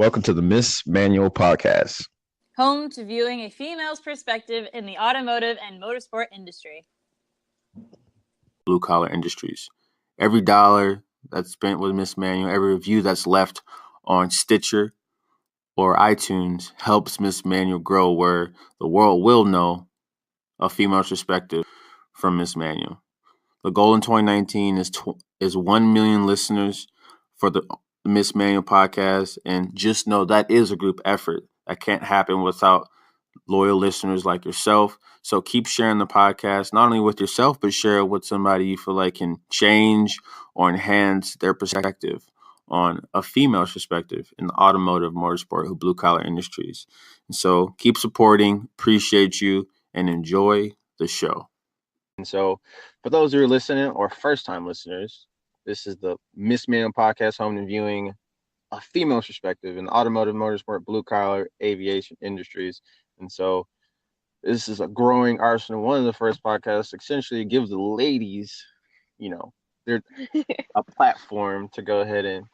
Welcome to the MissManual podcast. Home to viewing a female's perspective in the automotive and motorsport industry. Blue collar industries. Every dollar that's spent with MissManual, every review that's left on Stitcher or iTunes helps MissManual grow, where the world will know a female's perspective from MissManual. The goal in 2019 is 1 million listeners for the MissManual podcast, and just know that is a group effort. That can't happen without loyal listeners like yourself. So keep sharing the podcast, not only with yourself, but share it with somebody you feel like can change or enhance their perspective on a female's perspective in the automotive, motorsport, blue collar industries. And so keep supporting, appreciate you, and enjoy the show. And so for those who are listening or first time listeners, this is the MissManual podcast, home and viewing a female's perspective in automotive, motorsport, blue collar, aviation industries. And so this is a growing arsenal. One of the first podcasts essentially gives the ladies, they're a platform to go ahead and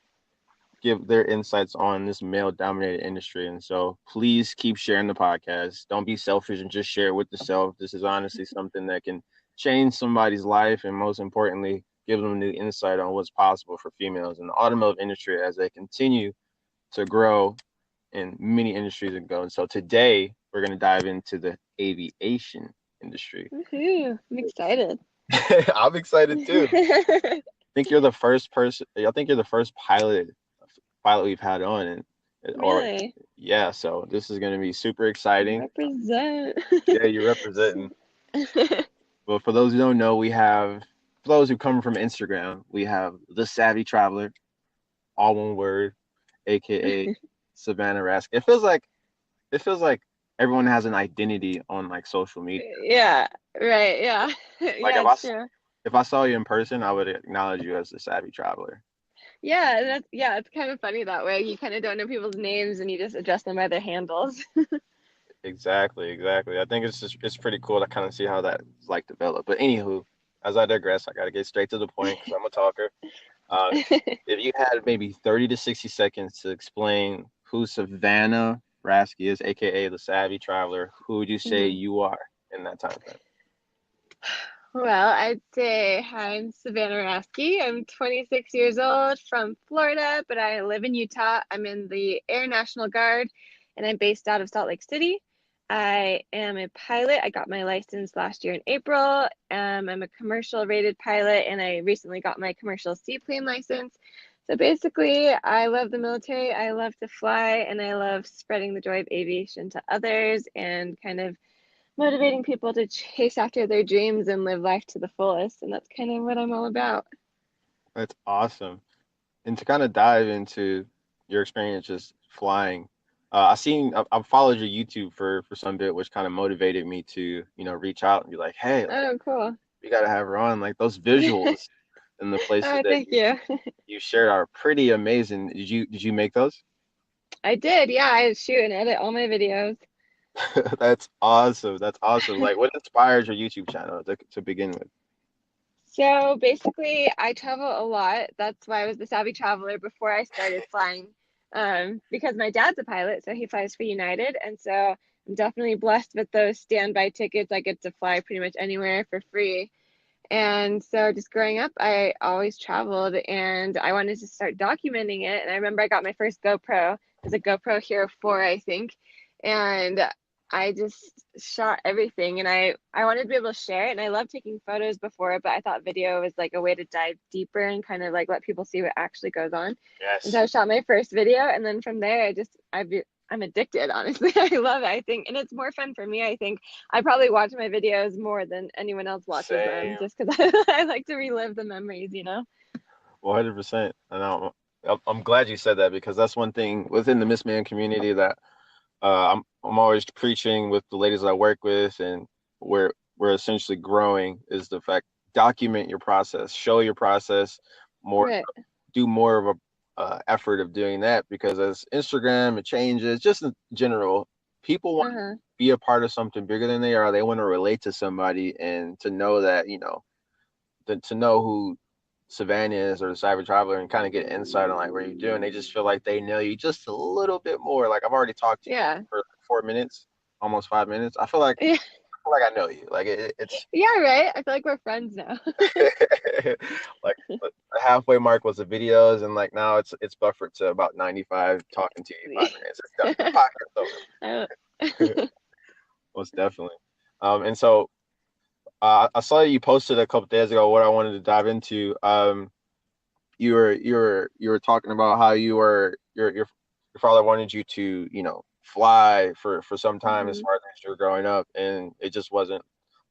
give their insights on this male dominated industry. And so please keep sharing the podcast. Don't be selfish and just share it with yourself. This is honestly something that can change somebody's life, and most importantly, give them new insight on what's possible for females in the automotive industry as they continue to grow in many industries and go. And so today we're going to dive into the aviation industry. Woohoo, I'm excited. I'm excited too. I think you're the first pilot we've had on, and Really? yeah, so this is going to be super exciting. Represent. Yeah, you're representing. Well, for those who don't know, for those who come from Instagram, we have the Savvy Traveler, all one word, aka Savannah Rask. It feels like everyone has an identity on like social media. Yeah, right, yeah. Like Yeah, if I saw you in person, I would acknowledge you as the Savvy Traveler. Yeah, it's kind of funny that way. You kind of don't know people's names and you just address them by their handles. Exactly. I think it's pretty cool to kind of see how that like developed. But anywho, as I digress, I got to get straight to the point because I'm a talker. If you had maybe 30 to 60 seconds to explain who Savannah Raskey is, aka the Savvy Traveler, who would you say you are in that time frame? Well, I'd say I'm Savannah Raskey. I'm 26 years old from Florida, but I live in Utah. I'm in the Air National Guard, and I'm based out of Salt Lake City. I am a pilot. I got my license last year in April. I'm a commercial rated pilot, and I recently got my commercial seaplane license. So basically, I love the military. I love to fly, and I love spreading the joy of aviation to others and kind of motivating people to chase after their dreams and live life to the fullest. And that's kind of what I'm all about. That's awesome. And to kind of dive into your experience just flying, I've followed your YouTube for some bit, which kind of motivated me to, reach out and be like, hey, Oh, cool. you got to have her on. Like those visuals and the places Oh, that thank you. you shared are pretty amazing. Did you make those? I did. Yeah, I shoot and edit all my videos. That's awesome. Like, what inspires your YouTube channel to begin with? So basically, I travel a lot. That's why I was the Savvy Traveler before I started flying. Because my dad's a pilot, so he flies for United. And so I'm definitely blessed with those standby tickets. I get to fly pretty much anywhere for free. And so just growing up, I always traveled and I wanted to start documenting it. And I remember I got my first GoPro. It was a GoPro Hero 4, I think. And I just shot everything, and I wanted to be able to share it. And I loved taking photos before, but I thought video was like a way to dive deeper and kind of like let people see what actually goes on. Yes. And so I shot my first video, and then from there, I'm addicted, honestly. I love it, I think. And it's more fun for me, I think. I probably watch my videos more than anyone else watches them just because I like to relive the memories, 100%. And I'm glad you said that, because that's one thing within the MissMan community that I'm always preaching with the ladies I work with, and we're essentially growing, is the fact, document your process, show your process more, Right. do more of a effort of doing that, because as Instagram, it changes, just in general, people want to be a part of something bigger than they are. They want to relate to somebody, and to know that, to know who Savannah or the Cyber Traveler and kind of get insight on like what you're doing. They just feel like they know you just a little bit more. Like I've already talked to you Yeah. for 4 minutes, almost 5 minutes. I feel like Yeah. I know you. Like it's Yeah, right. I feel like we're friends now. like the halfway mark was the videos, and like now it's buffered to about 95 talking to you 5 minutes. It's done. The podcast over. Most definitely. And so I saw you posted a couple days ago what I wanted to dive into. You were talking about how your father wanted you to fly for some time as Mhm. far as you were growing up, and it just wasn't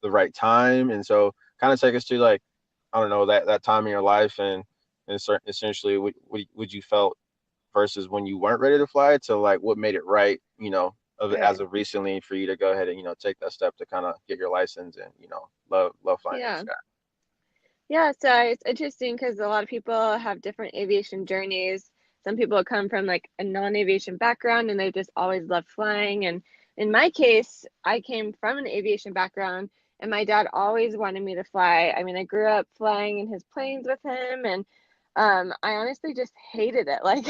the right time. And so kind of take us to like I don't know that time in your life and essentially what you felt versus when you weren't ready to fly to like what made it right, Right. as of recently for you to go ahead and take that step to kind of get your license and love flying in the Yeah. sky. Yeah, so it's interesting because a lot of people have different aviation journeys. Some people come from like a non-aviation background and they just always loved flying. And in my case, I came from an aviation background and my dad always wanted me to fly. I mean, I grew up flying in his planes with him and I honestly just hated it. Like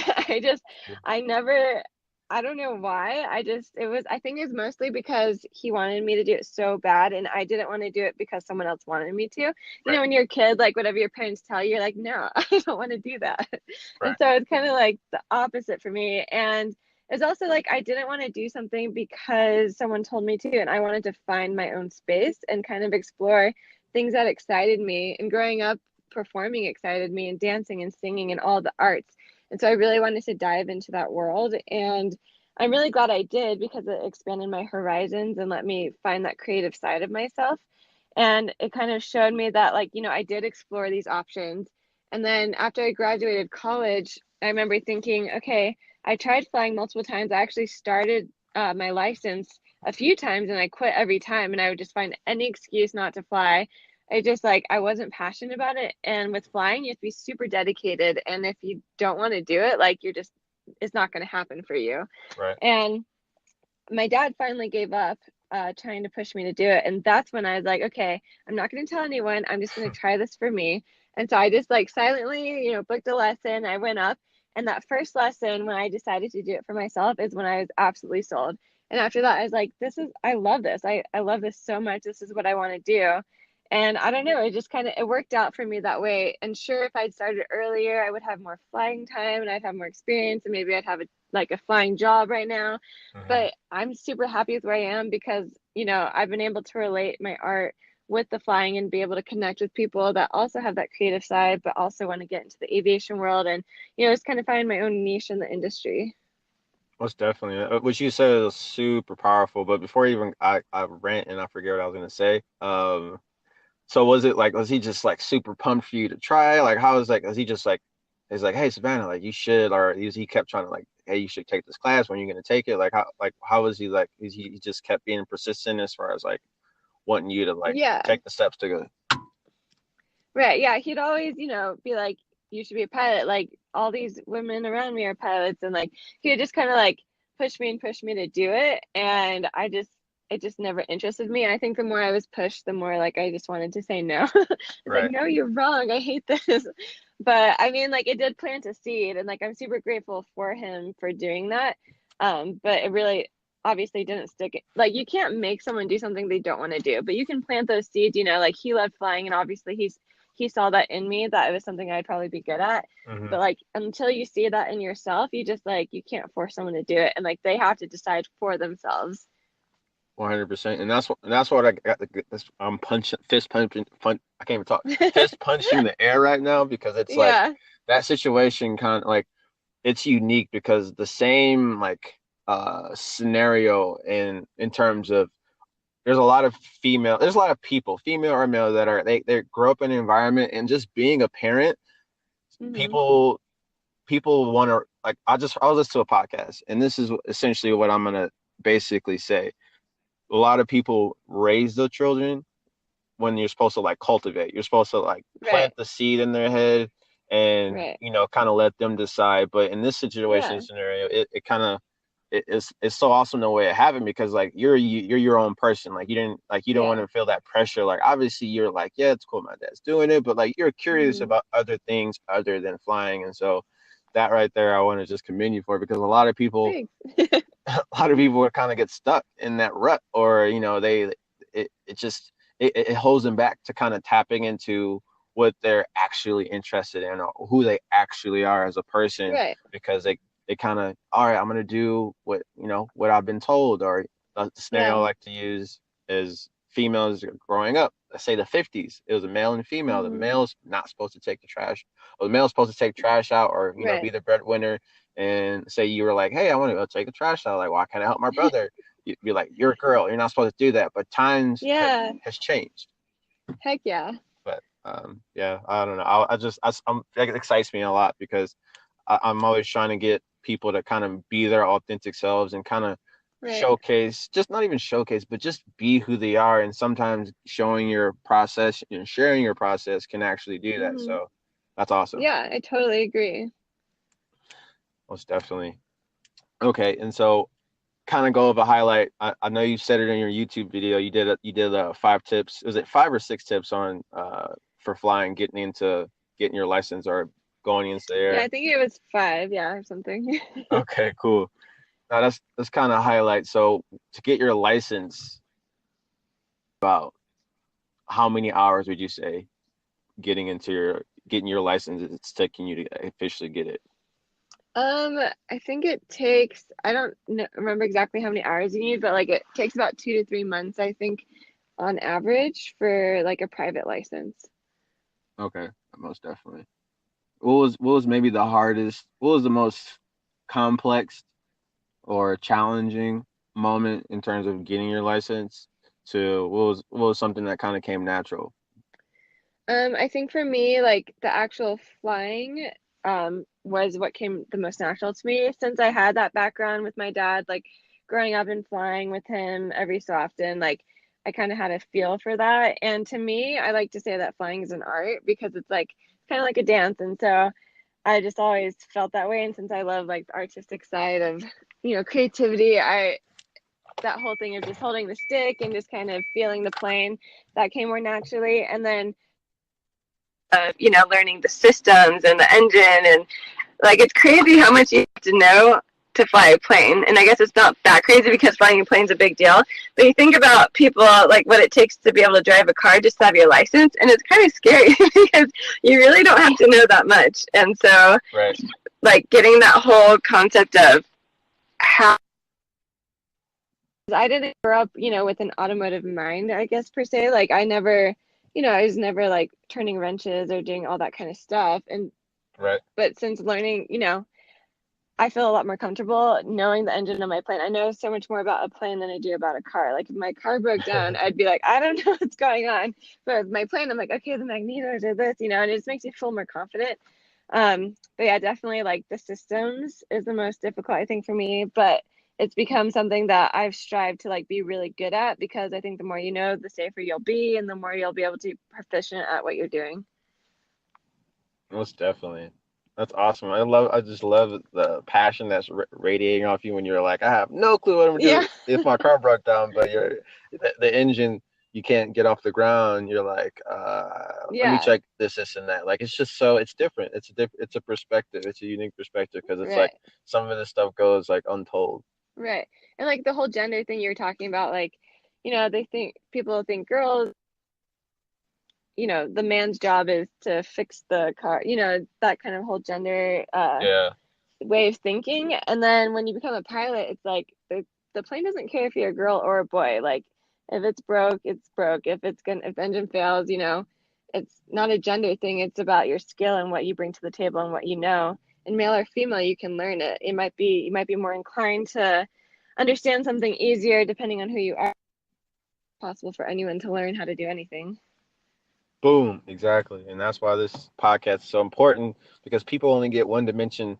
I never I don't know why. I think it was mostly because he wanted me to do it so bad and I didn't want to do it because someone else wanted me to. You Right, know, when you're a kid, like whatever your parents tell you, you're like, no, I don't want to do that. And right, so it's kind of like the opposite for me. And it's also like I didn't want to do something because someone told me to, and I wanted to find my own space and kind of explore things that excited me. And growing up, performing excited me, and dancing and singing and all the arts. And so I really wanted to dive into that world. And I'm really glad I did because it expanded my horizons and let me find that creative side of myself. And it kind of showed me that, like, I did explore these options. And then after I graduated college, I remember thinking, okay, I tried flying multiple times. I actually started my license a few times and I quit every time. And I would just find any excuse not to fly. I just like, I wasn't passionate about it. And with flying, you have to be super dedicated. And if you don't want to do it, like, it's not going to happen for you. right. And my dad finally gave up trying to push me to do it. And that's when I was like, okay, I'm not going to tell anyone. I'm just going to try this for me. And so I just like silently, booked a lesson. I went up. And that first lesson, when I decided to do it for myself, is when I was absolutely sold. And after that, I was like, I love this. I love this so much. This is what I want to do. And I don't know, it just kind of, it worked out for me that way. And sure, if I'd started earlier, I would have more flying time and I'd have more experience and maybe I'd have a flying job right now. Hmm. But I'm super happy with where I am because, I've been able to relate my art with the flying and be able to connect with people that also have that creative side, but also want to get into the aviation world and, just kind of find my own niche in the industry. Most definitely. What you said is super powerful. But before even I rant and I forget what I was gonna say. So was he just like super pumped for you to try? Like how was like was he just like he's like, hey Savannah, like you should, or he kept trying to like, hey, you should take this class, when you're gonna take it? How was he like he just kept being persistent as far as like wanting you to like Yeah. take the steps to go? Right. Yeah. He'd always, be like, you should be a pilot. Like all these women around me are pilots. And like, he would just kind of like push me to do it. And it just never interested me. And I think the more I was pushed, the more like I just wanted to say no. It's like, Right. no, you're wrong. I hate this. But I mean, like it did plant a seed. And like, I'm super grateful for him for doing that. But it really obviously didn't stick. Like you can't make someone do something they don't want to do, but you can plant those seeds, like he loved flying and obviously he saw that in me that it was something I'd probably be good at. Mm-hmm. But like until you see that in yourself, you just like you can't force someone to do it, and like they have to decide for themselves. 100%. And that's what I got. I'm punching fist punching. I can't even talk. Fist punching the air right now because it's like Yeah. that situation kind of like it's unique because the same like scenario in terms of there's a lot of people, female or male, that they grow up in an environment, and just being a parent, Hmm. people want to like I was listening to a podcast, and this is essentially what I'm gonna basically say. A lot of people raise their children when you're supposed to like cultivate. You're supposed to like Right. plant the seed in their head and Right. kind of let them decide. But in this situation Yeah. scenario, it kind of it's so awesome the way it happened, because like you're your own person. Like you don't want to feel that pressure. Like obviously you're like, yeah, it's cool, my dad's doing it, but like you're curious about other things other than flying. And so that right there, I want to just commend you for, because a lot of people a lot of people kind of get stuck in that rut, or it holds them back to kind of tapping into what they're actually interested in, or who they actually are as a person, because they kind of, all right, I'm gonna do what I've been told. Or the scenario I like to use is females growing up. Let's say the 50s, it was a male and female. The male's not supposed to take the trash, or the male's supposed to take trash out, or be the breadwinner. And say you were like, hey, I want to go take the trash out. Like, why can't I help my brother? You'd be like, you're a girl, you're not supposed to do that. But times has changed. Heck yeah. But yeah, I don't know. It excites me a lot, because I'm always trying to get people to kind of be their authentic selves and kind of showcase, just not even showcase, but just be who they are. And sometimes showing your process and sharing your process can actually do that. So that's awesome. Yeah, I totally agree. Most definitely. Okay, and so kind of go over a highlight. I know you said it in your YouTube video. You did 5 tips. Was it 5 or 6 tips on for flying, getting your license or going into the air? Yeah, I think it was 5, or something. Okay, cool. Now that's kind of highlight. So to get your license, about how many hours would you say getting your license it's taking you to officially get it? I think it takes, I don't remember exactly how many hours you need, but like it takes about 2 to 3 months, I think, on average for like a private license. Okay, most definitely. What was maybe the hardest? What was the most complex or challenging moment in terms of getting your license? To what was something that kind of came natural? I think for me, like the actual flying, was what came the most natural to me, since I had that background with my dad, like growing up and flying with him every so often. Like I kind of had a feel for that. And to me, I like to say that flying is an art, because it's like kind of like a dance. And so I just always felt that way. And since I love like the artistic side of, creativity, that whole thing of just holding the stick and just kind of feeling the plane, that came more naturally. And then learning the systems and the engine, and like it's crazy how much you have to know to fly a plane. And I guess it's not that crazy, because flying a plane is a big deal, but you think about people, like what it takes to be able to drive a car just to have your license, and it's kind of scary because you really don't have to know that much. And so like getting that whole concept of how I didn't grow up, with an automotive mind, I guess, per se. Like I never, I was never like turning wrenches or doing all that kind of stuff. And but since learning, I feel a lot more comfortable knowing the engine of my plane. I know so much more about a plane than I do about a car. Like if my car broke down, I'd be like, I don't know what's going on. But with my plane, I'm like, okay, the magnetos are this, and it just makes you feel more confident. But yeah, definitely like the systems is the most difficult, I think, for me. But it's become something that I've strived to like be really good at, because I think the more you know, the safer you'll be, and the more you'll be able to be proficient at what you're doing. Most definitely. That's awesome. I just love the passion that's radiating off you when you're like, I have no clue what I'm gonna do if my car broke down, but the engine, you can't get off the ground. You're like, let me check this and that. Like it's just it's different. It's a perspective. It's a unique perspective, because it's like some of this stuff goes like untold. Right. And like the whole gender thing you were talking about, like, people think girls, the man's job is to fix the car, that kind of whole gender way of thinking. And then when you become a pilot, it's like the plane doesn't care if you're a girl or a boy. Like if it's broke, it's broke. If the engine fails, it's not a gender thing. It's about your skill and what you bring to the table and what you know. And male or female, you can learn it. You might be more inclined to understand something easier depending on who you are. It's possible for anyone to learn how to do anything. Boom, exactly. And that's why this podcast is so important, because people only get one dimension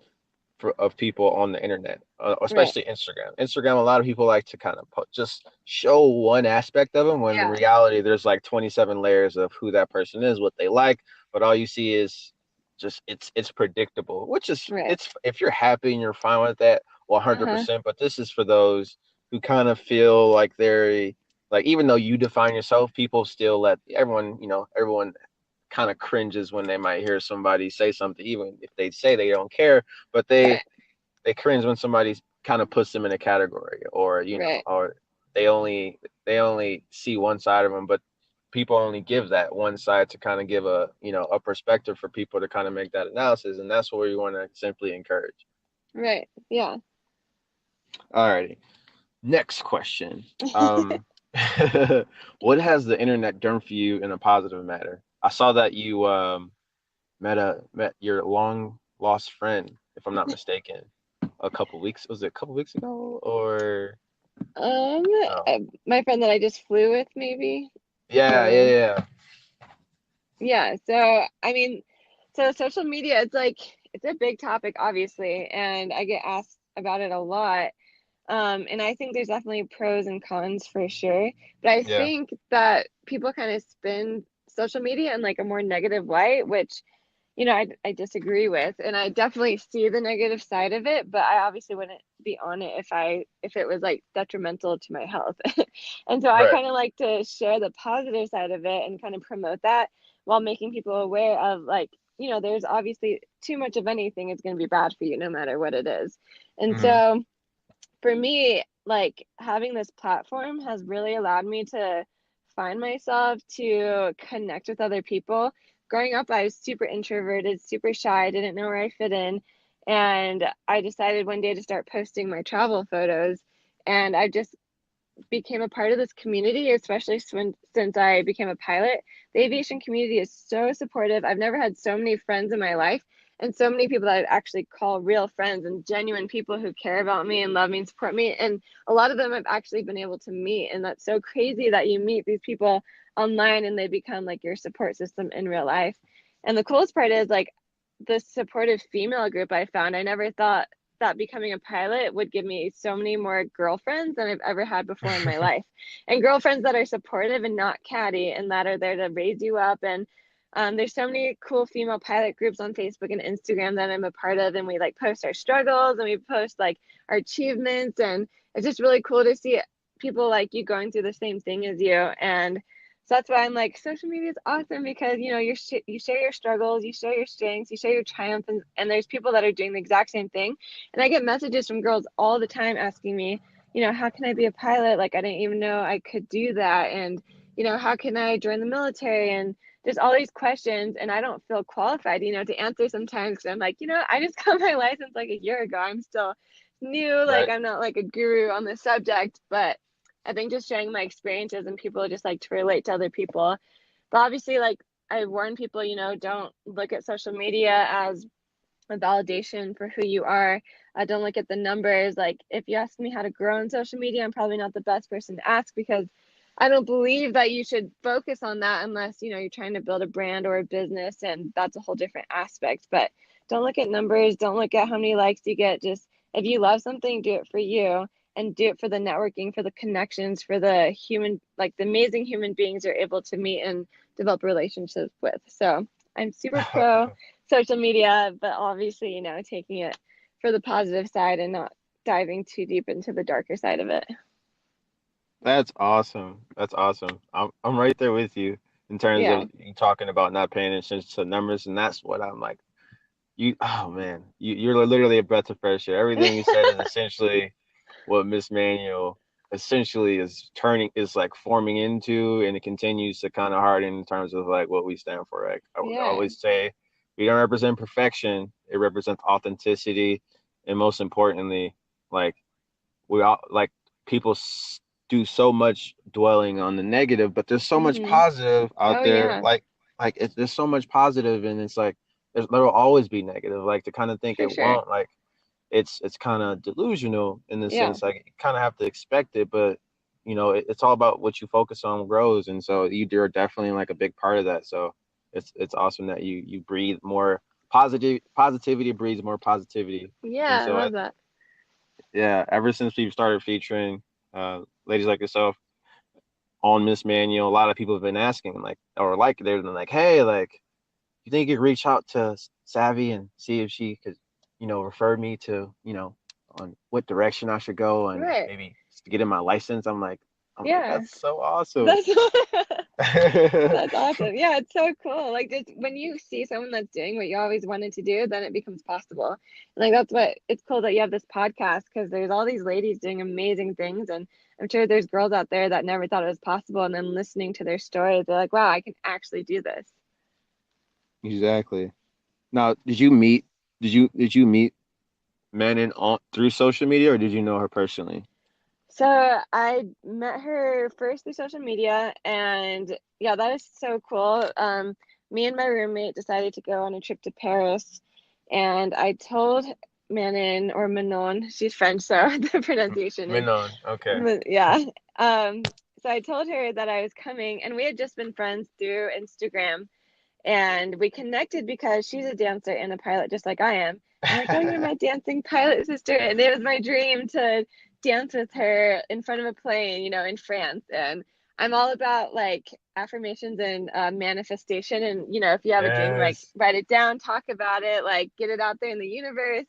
of people on the internet, especially Instagram. Instagram, a lot of people like to kind of just show one aspect of them, when in reality there's like 27 layers of who that person is, what they like, but all you see is just it's predictable, which is it's if you're happy and you're fine with that, Uh-huh. 100%, but this is for those who kind of feel like they're like, even though you define yourself, people still let everyone kind of cringes when they might hear somebody say something, even if they say they don't care, but Right. they cringe when somebody kind of puts them in a category, or Right. or they only see one side of them, but people only give that one side to kind of give a perspective for people to kind of make that analysis, and that's what we want to simply encourage. Right. Yeah. Alrighty, next question. What has the internet done for you in a positive manner? I saw that you met your long lost friend, if I'm not mistaken, was it a couple weeks ago, or Um, no? my friend that I just flew with, maybe, Yeah, yeah, or yeah. yeah. So, I mean, so social media, it's a big topic, obviously, and I get asked about it a lot. And I think there's definitely pros and cons for sure. But I Yeah. think that people kind of spin social media in like a more negative light, which, I disagree with. And I definitely see the negative side of it, but I obviously wouldn't be on it if it was like detrimental to my health. And so I Right. kind of like to share the positive side of it and kind of promote that while making people aware of like, there's obviously too much of anything is going to be bad for you no matter what it is. And Hmm. so for me, like having this platform has really allowed me to find myself, to connect with other people. Growing up, I was super introverted, super shy, didn't know where I fit in. And I decided one day to start posting my travel photos. And I just became a part of this community, especially since I became a pilot. The aviation community is so supportive. I've never had so many friends in my life and so many people that I'd actually call real friends and genuine people who care about me and love me and support me. And a lot of them I've actually been able to meet. And that's so crazy that you meet these people online and they become like your support system in real life. And the coolest part is like the supportive female group I found. I never thought that becoming a pilot would give me so many more girlfriends than I've ever had before in my life. And girlfriends that are supportive and not catty and that are there to raise you up. And there's so many cool female pilot groups on Facebook and Instagram that I'm a part of. And we like post our struggles and we post like our achievements. And it's just really cool to see people like you going through the same thing as you. And so that's why I'm like, social media is awesome because you share your struggles, you share your strengths, you share your triumphs, and there's people that are doing the exact same thing. And I get messages from girls all the time asking me, how can I be a pilot? Like I didn't even know I could do that, and how can I join the military? And there's all these questions, and I don't feel qualified, to answer sometimes. Because I'm like, I just got my license like a year ago. I'm still new, like Right. I'm not like a guru on the subject, but I think just sharing my experiences and people just like to relate to other people. But obviously, like I warn people, don't look at social media as a validation for who you are. Don't look at the numbers. Like if you ask me how to grow on social media, I'm probably not the best person to ask because I don't believe that you should focus on that unless, you're trying to build a brand or a business, and that's a whole different aspect. But don't look at numbers, don't look at how many likes you get. Just if you love something, do it for you and do it for the networking, for the connections, for the like the amazing human beings you're able to meet and develop relationships with. So I'm super pro social media, but obviously, taking it for the positive side and not diving too deep into the darker side of it. That's awesome. That's awesome. I'm right there with you in terms Yeah. of you talking about not paying attention to numbers, and that's what I'm like. Oh man, you're literally a breath of fresh air. Everything you said is essentially what Miss Manual essentially is like forming into, and it continues to kind of harden in terms of like what we stand for. Like I would Yeah. always say, we don't represent perfection; it represents authenticity, and most importantly, like we all like people do so much dwelling on the negative, but there's so much Hmm. positive out Oh, there. yeah, There's so much positive, and it's like there'll always be negative. Like to kind of think for it sure. won't, like it's kind of delusional in the Yeah. sense like you kind of have to expect it, but it's all about what you focus on grows, and so you're definitely like a big part of that. So it's awesome that you breathe more positivity breeds more positivity, and Yeah, I so love that. yeah, ever since we've started featuring ladies like yourself on Miss Manual, a lot of people have been asking, like, or like, they're like, hey, like, you think you could reach out to Savvy and see if she could, refer me to, on what direction I should go and Right. maybe to get in my license. I'm like, Yeah. that's so awesome. That's that's awesome. Yeah, it's so cool. Like just when you see someone that's doing what you always wanted to do, then it becomes possible. And like that's what it's cool that you have this podcast because there's all these ladies doing amazing things, and I'm sure there's girls out there that never thought it was possible, and then listening to their stories, they're like, wow, I can actually do this. Exactly. Now, did you meet Manon through social media, or did you know her personally? So I met her first through social media, and yeah, that was so cool. Me and my roommate decided to go on a trip to Paris, and I told Manon or Manon, she's French, so the pronunciation is, Manon. Okay. yeah. So I told her that I was coming, and we had just been friends through Instagram, and we connected because she's a dancer and a pilot just like I am. I'm like, oh, you're my dancing pilot sister, and it was my dream to dance with her in front of a plane, in France. And I'm all about like affirmations and manifestation. And if you have a dream, like Yes. write it down, talk about it, like get it out there in the universe.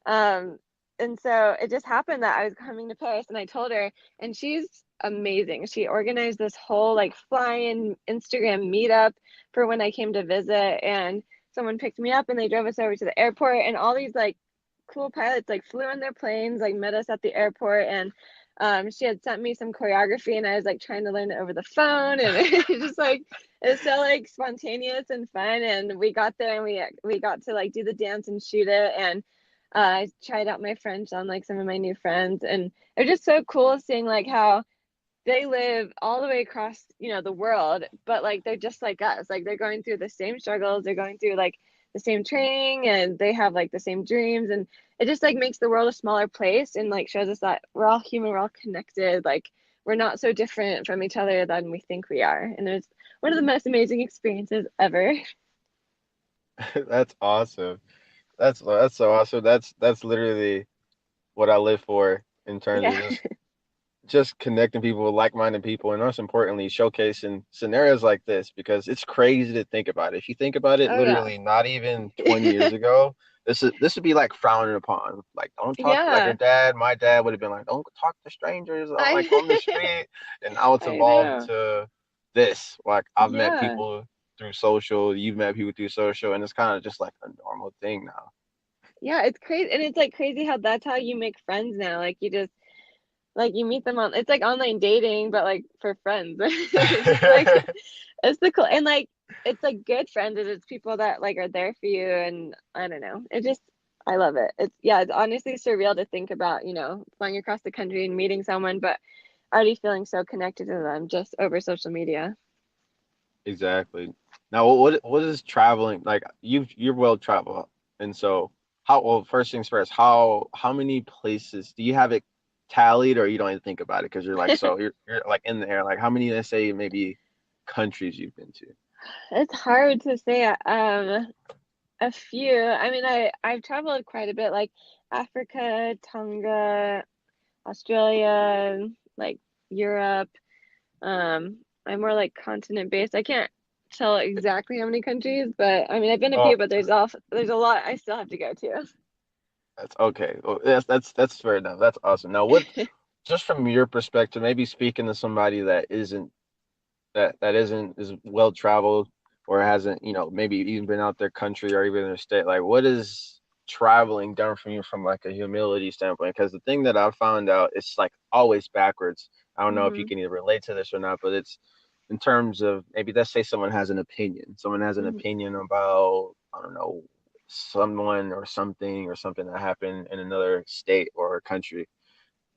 Um, and so it just happened that I was coming to Paris, and I told her, and she's amazing. She organized this whole like fly-in Instagram meetup for when I came to visit, and someone picked me up and they drove us over to the airport, and all these like cool pilots like flew in their planes, like met us at the airport, and she had sent me some choreography, and I was like trying to learn it over the phone, and it was just like it's so like spontaneous and fun. And we got there, and we got to like do the dance and shoot it, and I tried out my French on like some of my new friends, and it was just so cool seeing like how they live all the way across, the world, but like they're just like us. Like they're going through the same struggles, they're going through like the same training, and they have like the same dreams, and it just like makes the world a smaller place, and like shows us that we're all human, we're all connected, like we're not so different from each other than we think we are. And it's one of the most amazing experiences ever. That's awesome. That's so awesome. That's literally what I live for in terms of Yeah. just connecting people with like-minded people, and most importantly, showcasing scenarios like this, because it's crazy to think about it. If you think about it, Oh yeah. literally not even 20 years ago, this would be like frowned upon. Like, don't talk like your Yeah. dad. My dad would have been like, don't talk to strangers like on the I street. And now it's I evolved know. to this. Like, I've met Yeah. people through social, you've met people through social, and it's kind of just like a normal thing now. Yeah, it's crazy. And it's like crazy how that's how you make friends now. Like you just like you meet them on it's like online dating, but like for friends. It's just like it's the cool, and like it's like good friends, and it's people that like are there for you, and I don't know. It just I love it. It's honestly surreal to think about, flying across the country and meeting someone, but already feeling so connected to them just over social media. Exactly. Now, what is traveling like? You're well traveled, and so well, first things first, how many places do you have it tallied, or you don't even think about it because you're like you're like in the air. Like, how many, let's say, maybe countries you've been to? It's hard to say. A few. I mean, I've traveled quite a bit, like Africa, Tonga, Australia, like Europe. I'm more like continent based. I can't tell exactly how many countries, but I mean, I've been a Oh, few, but there's a lot I still have to go to. that's okay. Well, that's fair enough. That's awesome. Now, what just from your perspective, maybe speaking to somebody that isn't as well traveled or hasn't, maybe even been out their country or even their state, like what is traveling done for you from like a humility standpoint? Because the thing that I found out, it's like always backwards. I don't know if you Hmm. can either relate to this or not, but it's in terms of maybe let's say someone has an opinion. Someone has an Hmm. opinion about, I don't know, someone or something that happened in another state or country.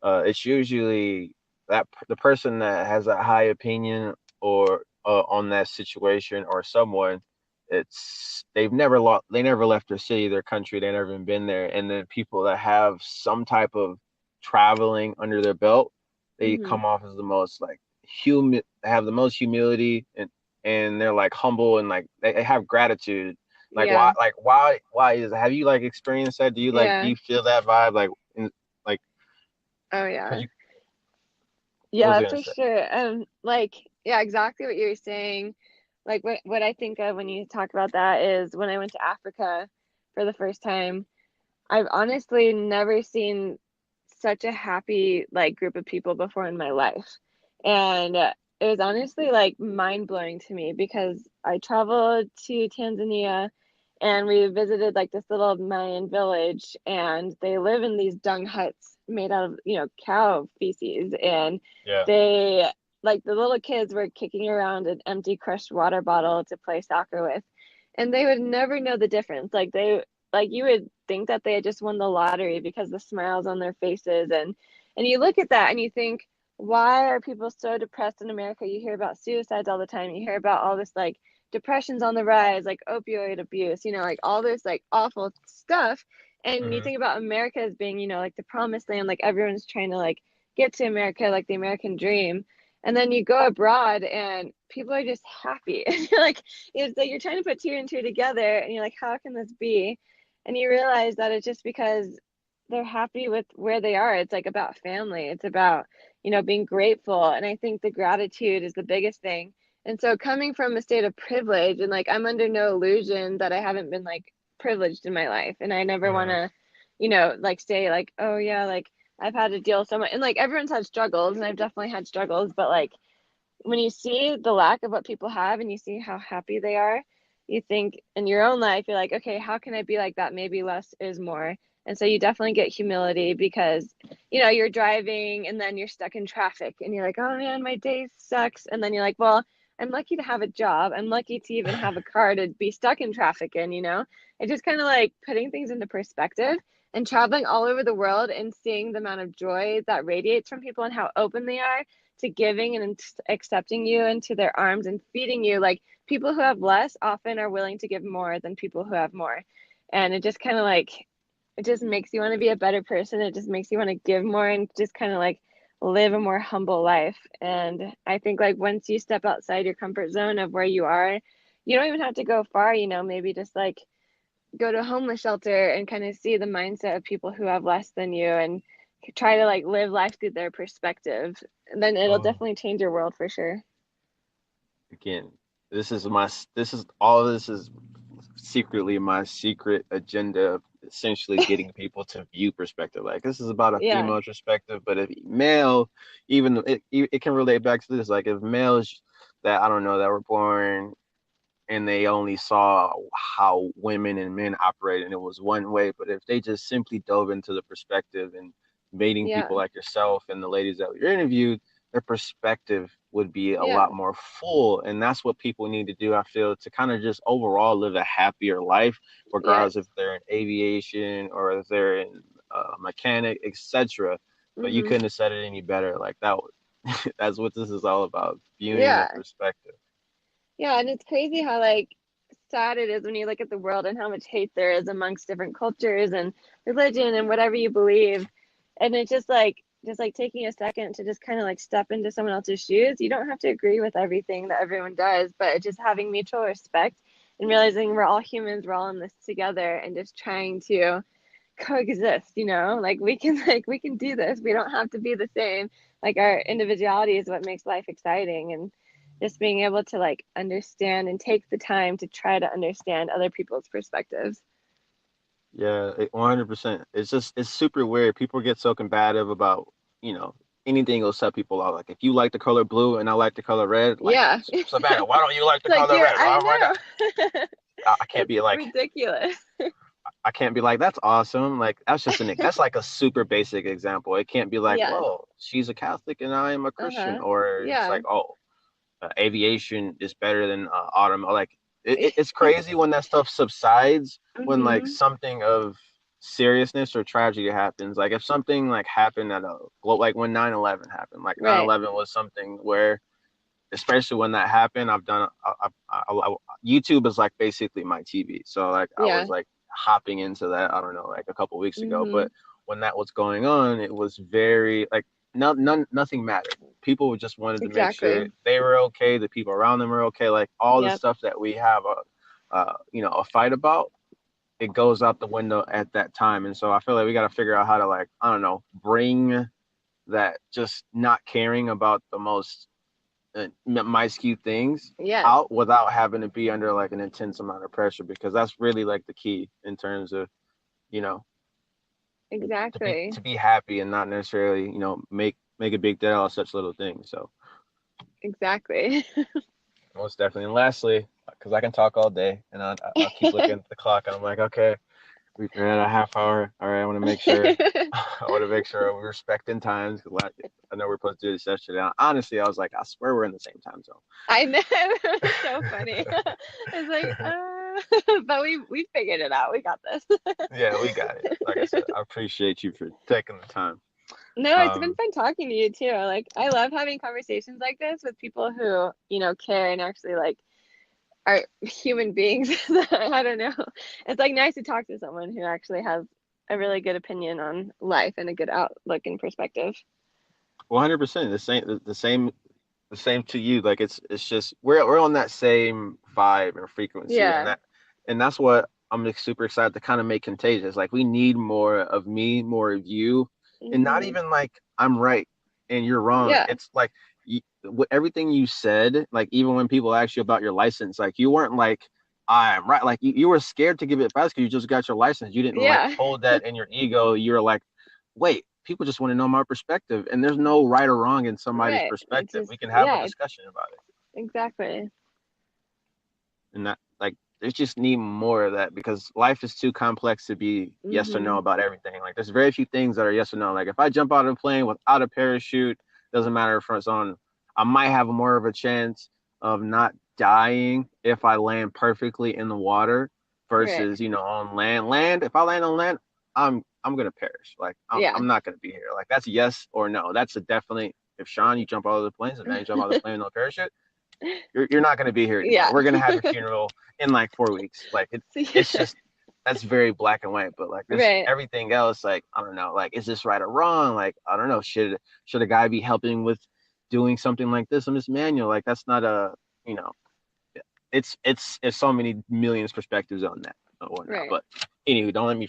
It's usually the person that has a high opinion or on that situation or someone. It's they never left their city, their country, they never even been there. And then people that have some type of traveling under their belt, they Hmm. come off as the most like human, have the most humility, and they're like humble, and like they have gratitude. Yeah. Like why is have you like experienced that? Do Yeah. you feel that vibe like in like Oh could yeah. you what was Yeah, I gonna for say? sure. Like, yeah, exactly what you were saying. Like what I think of when you talk about that is when I went to Africa for the first time. I've honestly never seen such a happy like group of people before in my life. And it was honestly like mind blowing to me because I traveled to Tanzania and we visited like this little Mayan village and they live in these dung huts made out of, cow feces and Yeah. they like the little kids were kicking around an empty crushed water bottle to play soccer with and they would never know the difference. Like you would think that they had just won the lottery because the smiles on their faces and you look at that and you think, why are people so depressed in America? You hear about suicides all the time. You hear about all this like depression's on the rise, like opioid abuse, like all this like awful stuff. And you Hmm. think about America as being, like the promised land, like everyone's trying to like get to America, like the American dream. And then you go abroad and people are just happy. And you're like, it's like you're trying to put two and two together and you're like, how can this be? And you realize that it's just because they're happy with where they are. It's like about family. It's about, being grateful. And I think the gratitude is the biggest thing. And so coming from a state of privilege and like I'm under no illusion that I haven't been like privileged in my life. And I never want Hmm. to, like say like, oh yeah, like I've had to deal with so much and like everyone's had struggles and I've definitely had struggles, but like when you see the lack of what people have and you see how happy they are, you think in your own life, you're like, okay, how can I be like that? Maybe less is more. And so you definitely get humility because, you're driving and then you're stuck in traffic and you're like, oh man, my day sucks. And then you're like, well, I'm lucky to have a job. I'm lucky to even have a car to be stuck in traffic in. It's just kind of like putting things into perspective and traveling all over the world and seeing the amount of joy that radiates from people and how open they are to giving and accepting you into their arms and feeding you. Like people who have less often are willing to give more than people who have more. And it just kind of like, it just makes you want to be a better person. It just makes you want to give more and just kind of like live a more humble life. And I think like once you step outside your comfort zone of where you are, you don't even have to go far, maybe just like go to a homeless shelter and kind of see the mindset of people who have less than you and try to like live life through their perspective. And then it'll Well, definitely change your world for sure. again, this is secretly my secret agenda of essentially getting people to view perspective. Like this is about a Yeah. female perspective, but if male, even it can relate back to this. Like if males that I don't know that were born and they only saw how women and men operate and it was one way, but if they just simply dove into the perspective and meeting Yeah. people like yourself and the ladies that we interviewed, their perspective would be a Yeah. lot more full. And that's what people need to do, I feel, to kind of just overall live a happier life, Yes. regardless if they're in aviation or if they're in mechanic, etc. But you Hmm. couldn't have said it any better. Like that that's what this is all about, viewing the Yeah. perspective. Yeah. And it's crazy how like sad it is when you look at the world and how much hate there is amongst different cultures and religion and whatever you believe. And it's just like taking a second to just kind of like step into someone else's shoes. You don't have to agree with everything that everyone does, but it's just having mutual respect and realizing we're all humans, we're all in this together and just trying to coexist. Like we can do this. We don't have to be the same. Like our individuality is what makes life exciting and just being able to like understand and take the time to try to understand other people's perspectives. Yeah, 100%. It's super weird. People get so combative about, anything will set people off. Like if you like the color blue and I like the color red, like Yeah. Savannah, why don't you like the Like color red? I Oh my God. know. I can't It's be like ridiculous. I can't be like that's awesome. Like that's like a super basic example. It can't be like, Yeah. well, she's a Catholic and I am a Christian, Uh-huh. or it's Yeah. like, oh, aviation is better than autumn. Like it's crazy when that stuff subsides, when like Hmm. something of seriousness or tragedy happens. Like if something like happened at a like when 9/11 happened, like nine Right. eleven was something where, especially when that happened, I've done YouTube is like basically my TV. So like I was Yeah. like hopping into that, I don't know, like a couple weeks ago. Hmm. But when that was going on, it was very like nothing mattered. People just wanted to make sure Exactly. they were okay, the people around them were okay. Like all the Yep. stuff that we have a fight about, it goes out the window at that time. And so I feel like we got to figure out how to, like, I don't know, bring that just not caring about the most minuscule things Yes. out without having to be under like an intense amount of pressure, because that's really like the key in terms of, you know, Exactly. to be happy and not necessarily, you know, make a big deal out of such little things. So Exactly. most definitely. And lastly, because I can talk all day, and I'll keep looking at the clock, and I'm like, okay, we're at a half hour. All right, I want to make sure we're respecting times, because I know we're supposed to do this yesterday. Honestly, I was like, I swear we're in the same time zone. I know. It was so funny. It's like, but we figured it out. We got this. Yeah, we got it. Like I said, I appreciate you for taking the time. No, it's been fun talking to you too. Like, I love having conversations like this with people who, you know, care and actually like are human beings. I don't know. It's like nice to talk to someone who actually has a really good opinion on life and a good outlook and perspective. 100%. The same to you. Like it's just we're on that same vibe and frequency, Yeah. and that's what I'm like, super excited to kind of make contagious. Like we need more of me, more of you, and not even like I'm right and you're wrong. Yeah. It's like everything you said. Like even when people ask you about your license, like you weren't like I'm right. Like you were scared to give it back because you just got your license. You didn't like hold that in your ego. You were like, wait, people just want to know my perspective, and there's no right or wrong in somebody's perspective. We can have a discussion about it. Exactly. And that, like, there's just need more of that, because life is too complex to be yes or no about everything. Like there's very few things that are yes or no. Like if I jump out of a plane without a parachute, doesn't matter if it's on, I might have more of a chance of not dying if I land perfectly in the water versus, you know, on land. If I land on land, I'm gonna perish. Like I'm not gonna be here. Like that's yes or no. That's a definitely. If Sean, you jump out of the planes, and then you jump out of the plane with no parachute, you're not gonna be here anymore. Yeah. We're gonna have a funeral in like 4 weeks. Like it's just, that's very black and white. But like everything else, like I don't know. Like is this right or wrong? Like I don't know. Should a guy be helping with doing something like this on MissManual? Like that's not a, you know. It's so many millions perspectives on that. But anyway, don't let me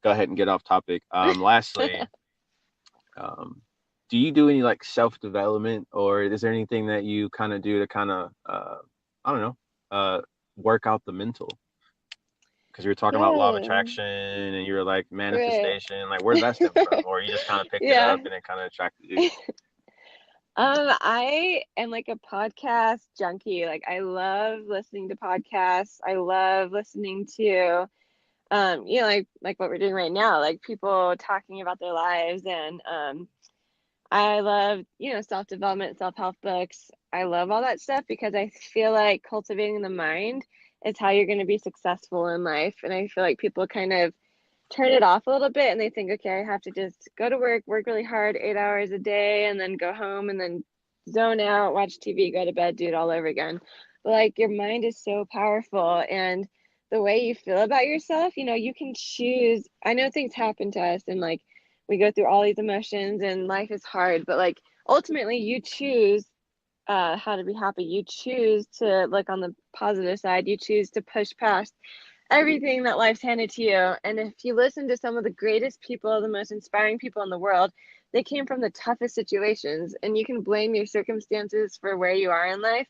go ahead and get off topic. Lastly, do you do any like self-development, or is there anything that you kind of do to kind of I don't know, work out the mental? Because you were talking about law of attraction and you were like manifestation. Like where's that stem from? Or you just kind of picked it up and it kind of attracted you? I am like a podcast junkie. Like I love listening to podcasts. I love listening to you know, like what we're doing right now, like people talking about their lives. And I love, you know, self-development, self-help books. I love all that stuff because I feel like cultivating the mind is how you're going to be successful in life. And I feel like people kind of turn it off a little bit and they think, okay, I have to just go to work really hard, 8 hours a day, and then go home and then zone out, watch TV, go to bed, do it all over again. But like your mind is so powerful, and the way you feel about yourself, you know, you can choose. I know things happen to us and like we go through all these emotions and life is hard, but like ultimately you choose how to be happy. You choose to look on the positive side. You choose to push past everything that life's handed to you. And if you listen to some of the greatest people, the most inspiring people in the world, they came from the toughest situations. And you can blame your circumstances for where you are in life.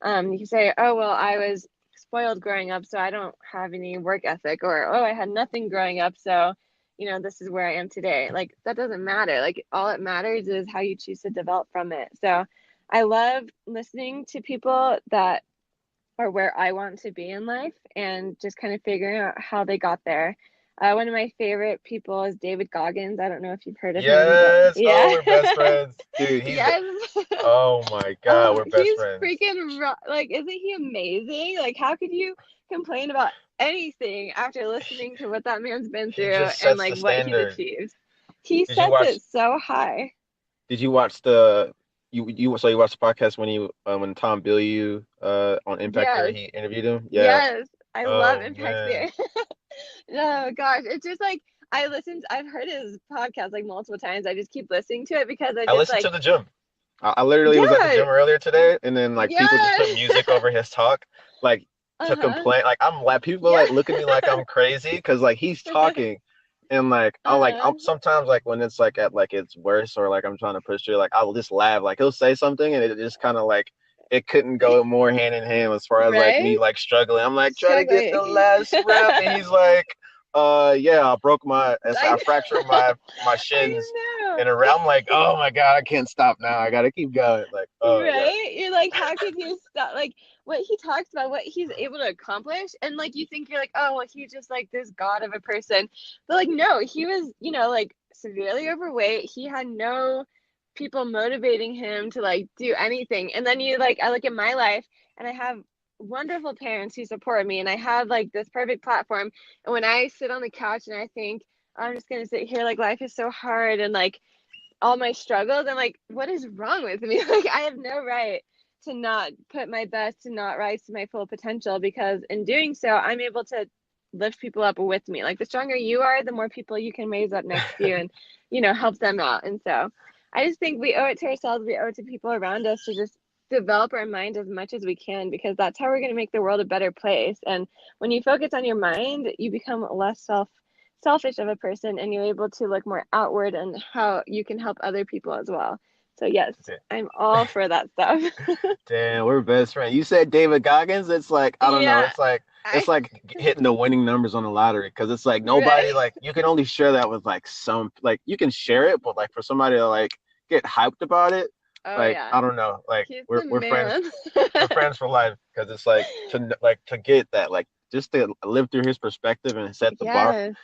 You can say, oh, well, I was spoiled growing up, so I don't have any work ethic, or, oh, I had nothing growing up, so, you know, this is where I am today. Like, that doesn't matter. Like, all that matters is how you choose to develop from it. So I love listening to people that are where I want to be in life and just kind of figuring out how they got there. One of my favorite people is David Goggins. I don't know if you've heard of him. Yes. Oh, we're best friends. Dude, he's oh my God, we're best friends. He's freaking, like, isn't he amazing? Like, how could you complain about anything after listening to what that man's been through and like what he's achieved? He sets it so high. Did you watch the you watched the podcast when Tom Bilyeu on Impact Theory, he interviewed him? Yeah. Yes, I love Impact Theory. Oh gosh, it's just like I've heard his podcast like multiple times. I just keep listeing to it because I listened to the gym. I literally was at the gym earlier today, and then like people just put music over his talk, like to complain. Like people like look at me like I'm crazy because like he's talking. And like I'll sometimes like when it's like at like its worst, or like I'm trying to push through, like I'll just laugh. Like he'll say something and it just kind of like it couldn't go more hand in hand as far as like me like struggling. I'm like trying to get the last rep, and he's like, Yeah, I broke I fractured my I shins know. in a round. I'm like, oh my God, I can't stop now. I gotta keep going. Like, oh yeah. Right? You're like, how could you stop? Like, what he talks about, what he's able to accomplish, and like you think you're like, oh, well, he's just like this god of a person, but like, no, he was, like severely overweight. He had no people motivating him to like do anything. And then I look at my life, and I have wonderful parents who support me, and I have like this perfect platform. And when I sit on the couch and I think, I'm just gonna sit here, like life is so hard, and like all my struggles, I'm like, what is wrong with me? Like, I have no right to not put my best, to not rise to my full potential, because in doing so, I'm able to lift people up with me. Like, the stronger you are, the more people you can raise up next to you and, help them out. And so I just think we owe it to ourselves, we owe it to people around us to just develop our mind as much as we can, because that's how we're going to make the world a better place. And when you focus on your mind, you become less selfish of a person, and you're able to look more outward and how you can help other people as well. So yes, I'm all for that stuff. Damn, we're best friends. You said David Goggins. It's like, I don't know. Yeah, It's like hitting the winning numbers on the lottery, because it's like nobody, right. like, you can only share that with like you can share it, but like for somebody to like get hyped about it, Oh like, yeah, I don't know. Like, he's the we're friends. man. We're friends for life, because it's like to get that, like, just to live through his perspective and set the bar. Yes.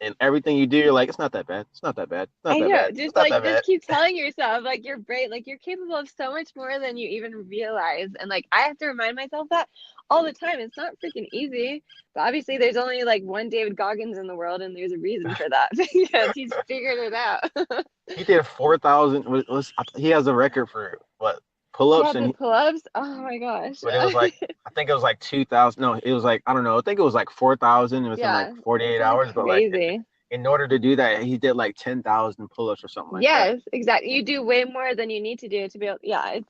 And everything you do, you're like, it's not that bad. It's not that bad. It's not I that know. bad. It's Just not that bad. keep telling yourself, like, you're great, like you're capable of so much more than you even realize. And like I have to remind myself that all the time. It's not freaking easy. But obviously there's only like one David Goggins in the world, and there's a reason for that, because he's figured it out. He did 4,000. He has a record for what, pull-ups, Yeah, the pull-ups. Oh my gosh. but it was like, I think it was like 2,000. No, it was like, I don't know. I think it was like 4,000 within like Yeah, 48 something hours. But like, crazy. in order to do that, he did like 10,000 pull-ups or something like that. Yes, exactly. You do way more than you need to do to be able, yeah,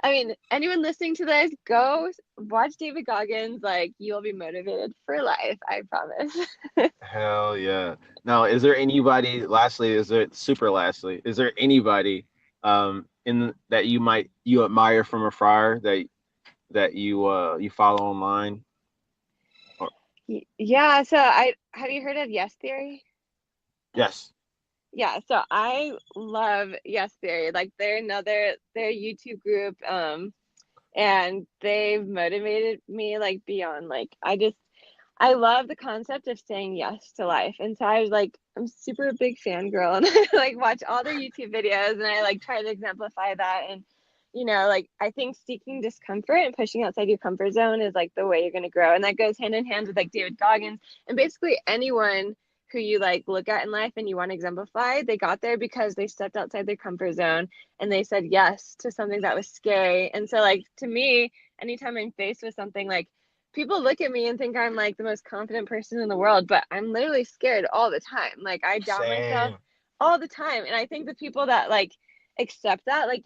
I mean, anyone listening to this, go watch David Goggins. Like, you'll be motivated for life, I promise. Hell yeah. Now, is there anybody, is there anybody in that you admire from afar, that you follow online? Or, Yeah, so have you heard of Yes Theory? yes. Yeah, so I love Yes Theory. Like, they're YouTube group, and they've motivated me like beyond, like, I love the concept of saying yes to life. And so I was like, I'm super big fangirl, and I like watch all their YouTube videos, and I like try to exemplify that. And like, I think seeking discomfort and pushing outside your comfort zone is like the way you're going to grow. And that goes hand in hand with like David Goggins and basically anyone who you like look at in life and you want to exemplify. They got there because they stepped outside their comfort zone, and they said yes to something that was scary. And so, like, to me, anytime I'm faced with something, like, people look at me and think I'm like the most confident person in the world, but I'm literally scared all the time. Like, I doubt myself Same. all the time. And I think the people that like accept that, like,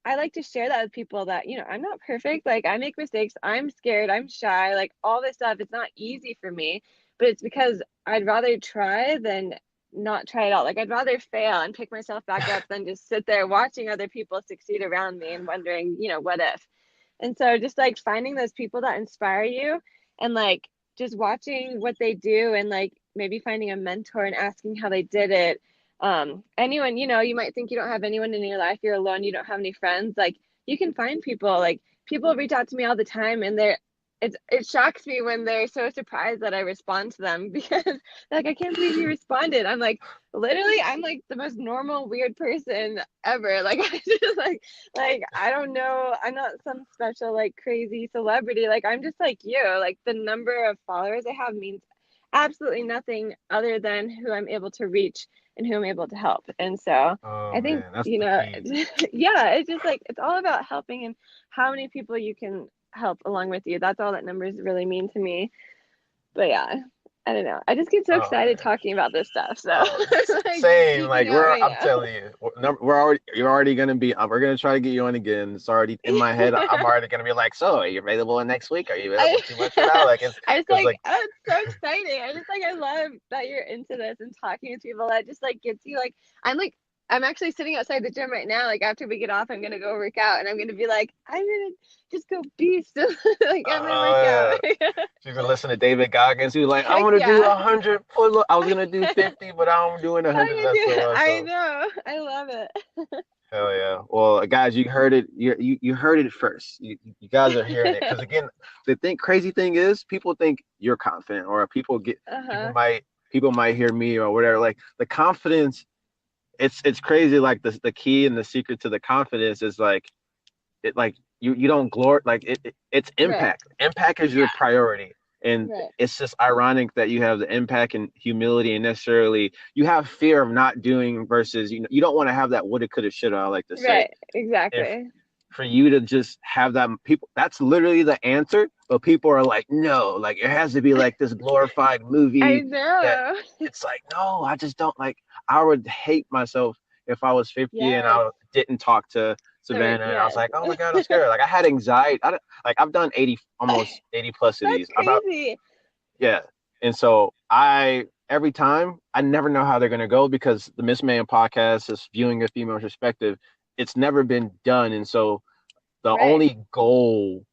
I like to share that with people that, I'm not perfect. Like, I make mistakes. I'm scared. I'm shy. Like, all this stuff. It's not easy for me, but it's because I'd rather try than not try it out. Like, I'd rather fail and pick myself back up than just sit there watching other people succeed around me and wondering, what if. And so just like finding those people that inspire you, and like just watching what they do, and like maybe finding a mentor and asking how they did it. Anyone, you might think you don't have anyone in your life, you're alone, you don't have any friends. Like, you can find people. Like, people reach out to me all the time, and it shocks me when they're so surprised that I respond to them, because like, I can't believe you responded. I'm like, literally, I'm like the most normal weird person ever. Like, I just like I don't know, I'm not some special like crazy celebrity. Like, I'm just like you. Like, the number of followers I have means absolutely nothing other than who I'm able to reach and who I'm able to help. And so Oh I think, man, that's the key. yeah, it's just like, it's all about helping and how many people you can help along with you. That's all that numbers really mean to me. But yeah, I don't know. I just get so Oh excited man. talking about this stuff. So Oh, like, same. Like, geeking out right I'm now. telling you, you're already gonna be. We're gonna try to get you on again. It's already in my head. I'm already gonna be like, so are you available next week? Are you available 2 months from now? Like, it's I just because like, like, oh, it's so exciting. I just like, I love that you're into this and talking to people. That just like gets you like, I'm like I'm actually sitting outside the gym right now. Like after we get off, I'm gonna go work out, and I'm gonna be like, I'm gonna just go beast, like I'm gonna work out. She's gonna listen to David Goggins. He was like, I'm Heck gonna do yeah. 100 pull. I was gonna do 50, but I'm doing 100. That's so I awesome. know. I love it. Hell yeah. Well, guys, you heard it. You heard it first. You guys are hearing it. Because again, crazy thing is, people think you're confident, or people might hear me or whatever. Like the confidence, it's crazy. Like the key and the secret to the confidence is like you don't glory, like it's impact. Right. Impact is your priority. And it's just ironic that you have the impact and humility, and necessarily you have fear of not doing versus, you don't want to have that woulda, coulda, shoulda, I like to say. Right, exactly. And for you to just have that, people, that's literally the answer. But people are like, no, like it has to be like this glorified movie. I know. It's like, no, I just don't like. I would hate myself if I was 50 and I didn't talk to Savannah, and I was like, oh my God, I'm scared. Like I had anxiety. I've done almost 80 plus of these. Crazy. And so every time I never know how they're gonna go, because the MissManual podcast is viewing a female perspective. It's never been done, and so the only goal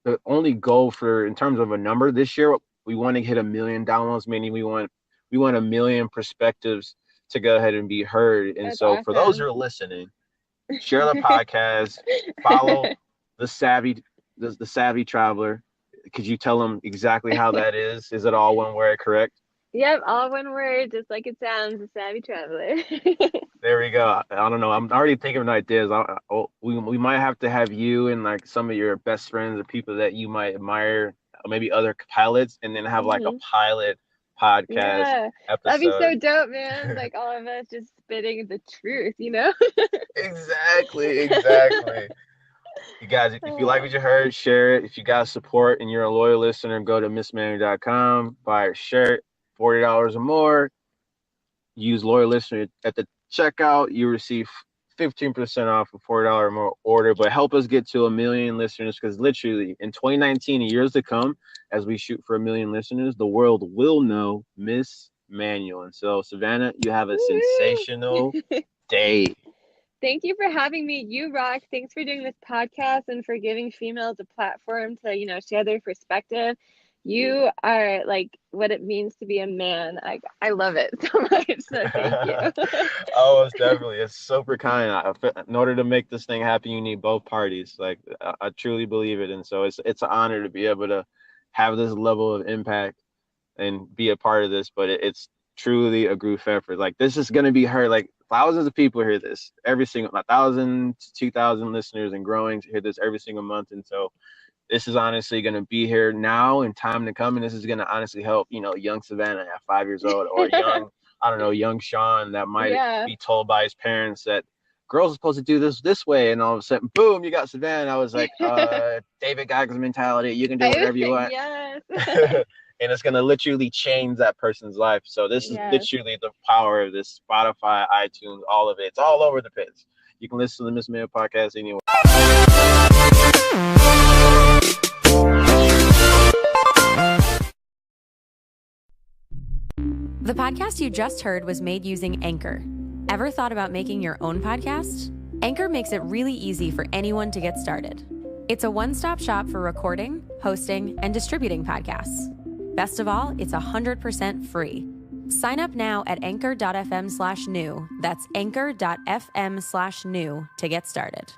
for, in terms of a number this year, we want to hit 1 million downloads, meaning we want 1 million perspectives to go ahead and be heard. And so for those who are listening, share the podcast, follow the savvy traveler. Could you tell them exactly how that is? Is it all one word, correct? Yep, all one word, just like it sounds, the savvy traveler. There we go. I don't know. I'm already thinking of ideas. We might have to have you and like some of your best friends or people that you might admire, or maybe other pilots, and then have like a pilot podcast episode. That'd be so dope, man. Like all of us just spitting the truth, Exactly. You guys, if you like what you heard, share it. If you got support and you're a loyal listener, go to MissManual.com, buy a shirt, $40 or more. Use loyal listener at the checkout. You receive 15% off a $40 or more order. But help us get to 1 million listeners, because literally in 2019 and years to come, as we shoot for 1 million listeners, the world will know MissManual. And so, Savannah, you have a sensational day. Thank you for having me. You rock. Thanks for doing this podcast and for giving females a platform to, share their perspective. You are like what it means to be a man. I love it so much. So thank you. Oh, it's definitely. It's super kind. In order to make this thing happen, you need both parties. Like I truly believe it, and so it's an honor to be able to have this level of impact and be a part of this. But it's truly a group effort. Like this is going to be heard. Like thousands of people hear this every single, 1,000 to 2,000 listeners and growing to hear this every single month, and so. This is honestly going to be here now and time to come. And this is going to honestly help, young Savannah at 5 years old, or young Sean that might be told by his parents that girls are supposed to do this way. And all of a sudden, boom, you got Savannah. I was like, David Goggins mentality. You can do whatever you want. Yes. And it's going to literally change that person's life. So this is literally the power of this Spotify, iTunes, all of it. It's all over the place. You can listen to the MissManual podcast anywhere. The podcast you just heard was made using Anchor. Ever thought about making your own podcast? Anchor makes it really easy for anyone to get started. It's a one-stop shop for recording, hosting, and distributing podcasts. Best of all, it's 100% free. Sign up now at anchor.fm/new. That's anchor.fm/new to get started.